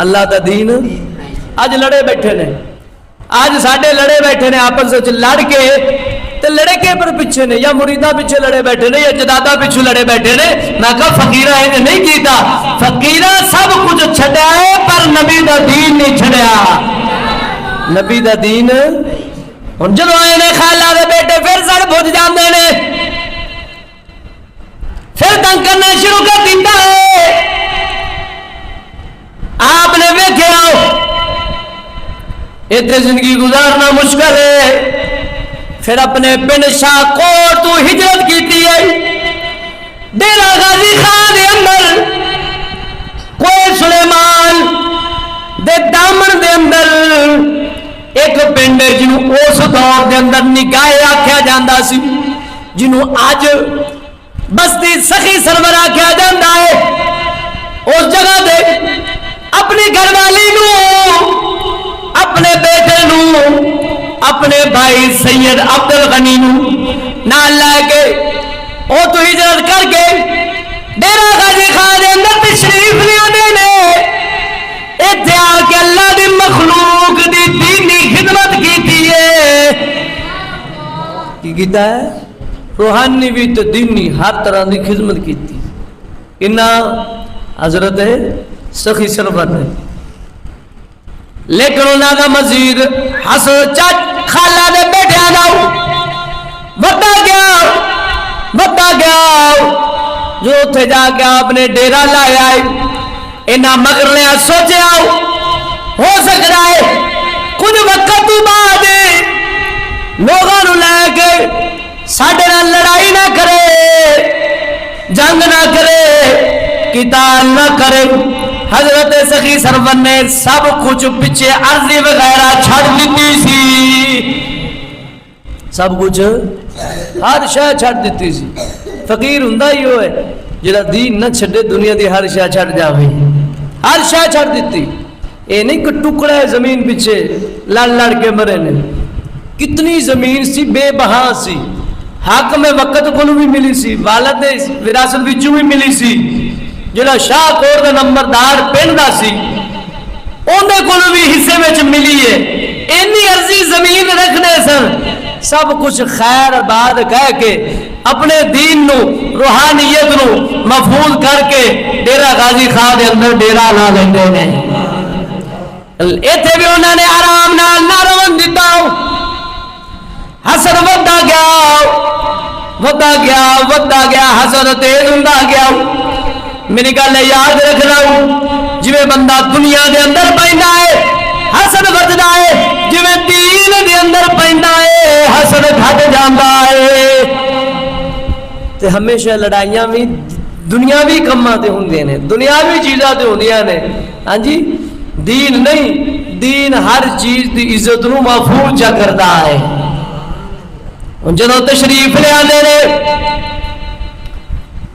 اللہ دا دین اج لڑے بیٹھے نے، اج ساڈے لڑے بیٹھے نے آپس وچ لڑ کے تے لڑے کے پر پیچھے نے، یا مریداں پیچھے لڑے بیٹھے نے، یا جداداں پیچھے لڑے بیٹھے نے۔ میں کہا فقیراں اے نہیں کیتا، فقیراں سب کچھ چھڈیا ہے پر نبی دا دین نہیں چھڈیا، نبی دا دین۔ ہن جدوں آئے نے خالہ دے بیٹے پھر سڑ بھج جاندے نے، پھر تنگ کرنا شروع کر دیتا ہے۔ آپ نے ویکھیا اتنے زندگی گزارنا مشکل ہے، پھر اپنے پنڈ شاہ کوٹ تو ہجرت کیتی ہے، ڈیرہ غازی خان دے اندر کوئے سلیمان دے دامن دے اندر ایک پنڈ جنہوں اس دور دے اندر نگاہ آکھیا جاندا سی، جنہوں آج بستی سخی سرور آکھیا جاندا ہے۔ اس جگہ دے اپنی گھر والی نو، اپنے بیٹے نو، اپنے بھائی سید عبد الغنی نو نال لے کے او تو ہجرت کر کے ڈیرہ غازی خان دے اندر تشریف لے آنے نے، ایتھے آ کے اللہ دی مخلوق دی دینی خدمت کیتی ہے۔ کی کیتا ہے؟ روحانی بھی تو دینی ہر طرح دی خدمت کیتی۔ انہا حضرت سخی سرور نے، لیکن انہاں دا مزید حسن چٹ خالہ دے بیٹھے آناؤ ودا گیا جو اتھے جا کے آپ نے ڈیرہ لائے آئے۔ انہاں مگر لیا سوچے آؤ ہو سکتا ہے کچھ وقت تو بعد لوگاں نو لے کے ساڈے نال لڑائی نہ کرے، جنگ نہ کرے، قتال نہ کرے۔ حضرت سخی سرور نے سب کچھ پیچھے عرضی وغیرہ چھڑ دیتی سی، سب کچھ ہر شے چھڑ دیتی سی۔ فقیر ہوندا ہی ہوئے جڑا دین نہ چھڈے، دنیا دی ہر شے چھڑ جاوے، ہر شے چھڑ دیتی۔ اے نہیں کہ ٹکڑا ہے زمین پیچھے لڑ لڑ کے مرے نے، کتنی زمین سی بے بہا سی، حق میں وقت کو بھی ملی سی، والد وراثت وچوں بھی ملی سی، جڑا شاہ کور دا نمبردار پنڈ دا سی اوندے کول بھی حصے وچ ملی ہے۔ اینی عرضی زمین رکھنے سن، سب کچھ خیر آباد کہہ کے اپنے دین نو روحانیت نو محفوظ کر کے ڈیرہ غازی خان دے اندر ڈیرہ لا لیندے نے۔ ایتھے بھی انہوں نے آرام نال نہ رون دتا، حسن ودا گیا حسن تیز ہوندا گیا۔ میری گل یاد رکھنا، جویں بندہ دنیا دے اندر پیندا ہے حسد وددا ہے، جویں دین دے اندر پیندا ہے حسد گھٹ جاندا ہے۔ تے ہمیشہ لڑائیاں بھی دنیاوی کماں تے ہوندیاں نے، دنیاوی چیزاں تے ہوندیاں نے، ہاں جی، دین نہیں۔ دین ہر چیز دی عزت نو محفوظ جا کردا ہے۔ جدوں تشریف لے آندے نے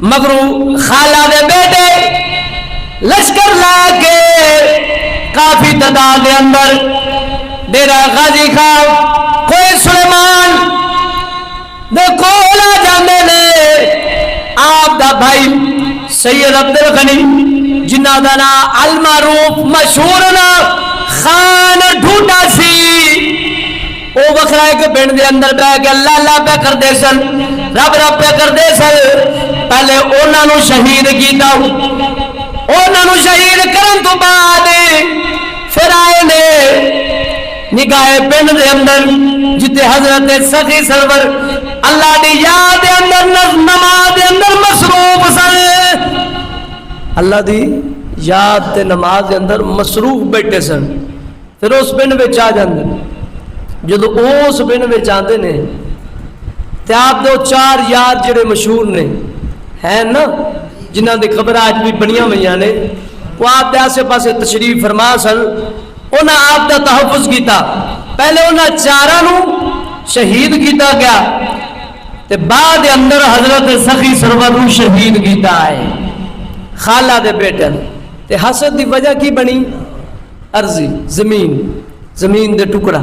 مگرو خالہ دے بیٹے لشکر لا کے کافی تعداد دے اندر ڈیرہ غازی خان کوئے سلیمان دے کول آ جاندے نے۔ آپ دا بھائی سید عبد الغنی جنہ دا نام المعروف مشہور نا خان ڈھونڈا سی، او وکھرا ایک پنڈ دے اندر بہ کے اللہ اللہ پہ کر دے سن، رب رب پہ کر دے سن۔ پہلے انہاں نو شہید کیتا، انہاں نو شہید کرن تو بعد پھر آئے نے نگاہ پنڈ دے اندر جتے حضرت سخی سرور اللہ دی یاد دے اندر نماز دے اندر مصروف سن، اللہ دی یاد تے نماز دے اندر مصروف بیٹھے سن۔ پھر اس پنڈ وچ آ جاندے، جدو اس پنڈ وچ آندے نے تے آپ دے چار یار جڑے مشہور نے ہیں نا، جنہاں دی قبر آج بھی بنیاں ہوئیاں نے، وہ آپ دے آسے پاسے تشریف فرما سن۔ انہاں آپ دا تحفظ کیتا، پہلے انہاں چاراں نو شہید کیتا گیا تے بعد اندر حضرت سخی سرور نو شہید کیتا ہے خالہ دے بیٹے۔ تے حسد دی وجہ کی بنی؟ عرضی زمین دے ٹکڑا،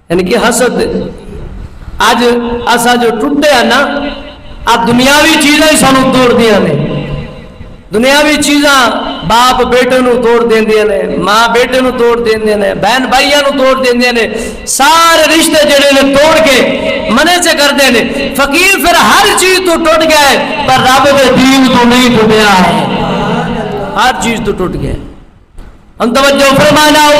یعنی کہ حسد۔ آج اسا جو ٹوٹے ہیں نا، اب دنیاوی چیزیں سانو توڑ دیا نے، دنیاوی چیزاں باپ بیٹے نو توڑ دیندے نے، ماں بیٹے نو توڑ دیندے نے، بہن بھائیاں نو توڑ دیندے نے، سارے رشتے جڑے نے توڑ کے منے سے کر دے نے۔ فقیر پھر ہر چیز تو ٹوٹ گیا ہے پر رب دے دین تو نہیں ٹوٹیا ہے، ہر چیز تو ٹوٹ گیا ہے۔ ہم توجہ فرمانا ہو،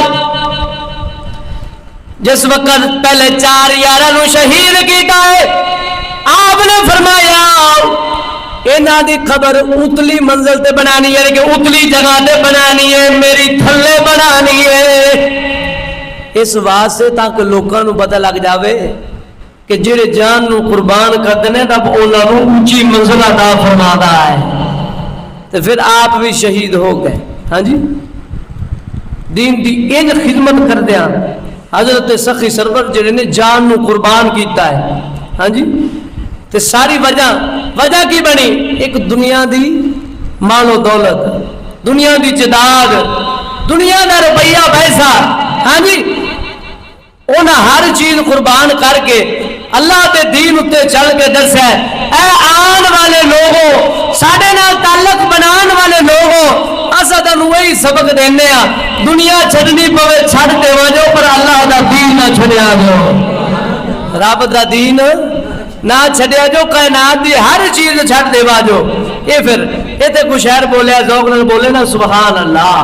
جس وقت پہلے 4 یاراں نو شہید کیتا ہے، آپ نے فرمایا انہاں دی قبر اتلی منزل تے بنانی ہے کہ اتلی جگہ تے بنانی ہے، میری تھلے بنانی ہے، اس واسطے تاکہ لوکاں نو پتہ لگ جاوے کہ جڑے جان نو قربان کردے نے رب انہاں نو اونچی منزل عطا فرماتا ہے۔ تو پھر آپ بھی شہید ہو گئے، ہاں جی، دین دی ان خدمت کردیاں حضرت سخی سرور جڑے نے جان نو قربان کیتا ہے، ہاں جی، تے ساری وجہ کی بنی؟ ایک دنیا دی مال و دولت، دنیا دی جداد، دنیا دا روپیہ پیسہ، ہاں جی، انہاں ہر چیز قربان کر کے اللہ دے دین اتے چل کے دسیا اے آن والے لوگوں، ساڈے نال تعلق بنان والے لوگوں، اساں تانوں وہی سبق دینے ہاں، دنیا چھڈنی پوے چھڈ دیواں جو پر اللہ دا دین نہ چھڈیا جو، رب دا دین نہ چھڈیا جو، کائنات دی ہر چیز چھڈ دیوا جو۔ یہ پھر ایتھے کوئی شعر بولیا، ذوق نال بولے نا سبحان اللہ۔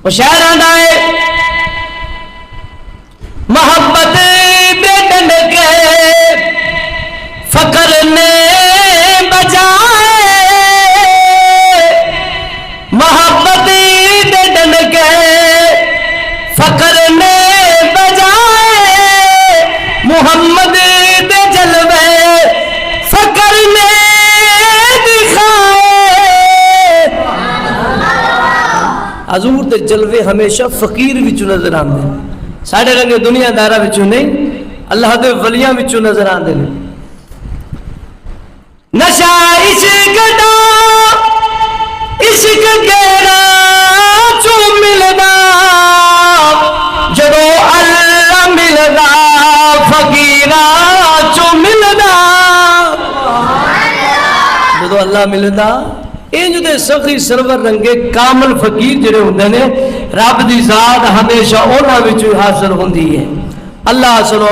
وہ شعر آندا ہے محبت دے ڈنڈ کے فقر نے بجائے، محبت دے ڈنڈ کے فقر نے بجائے، محمد دے جلوے فقر نے دکھائے۔ حضور دے جلوے ہمیشہ فقیر وچوں نظر آندے ہیں، ساڑھے رنگے دنیا دارہ وچوں نہیں، اللہ دے ولیاں وچوں نظر آندے ہیں۔ نشہ عشق دا عشق گہرا چوں ملدا، جدو اللہ ملدا فقیرا چوں ملدا، جدو اللہ ملدا انج دے سخی سرور رنگے کامل فقیر جڑے ہوندے نے، رب دی ذات ہمیشہ انہاں وچوں حاصل ہوندی ہے۔ اللہ سنو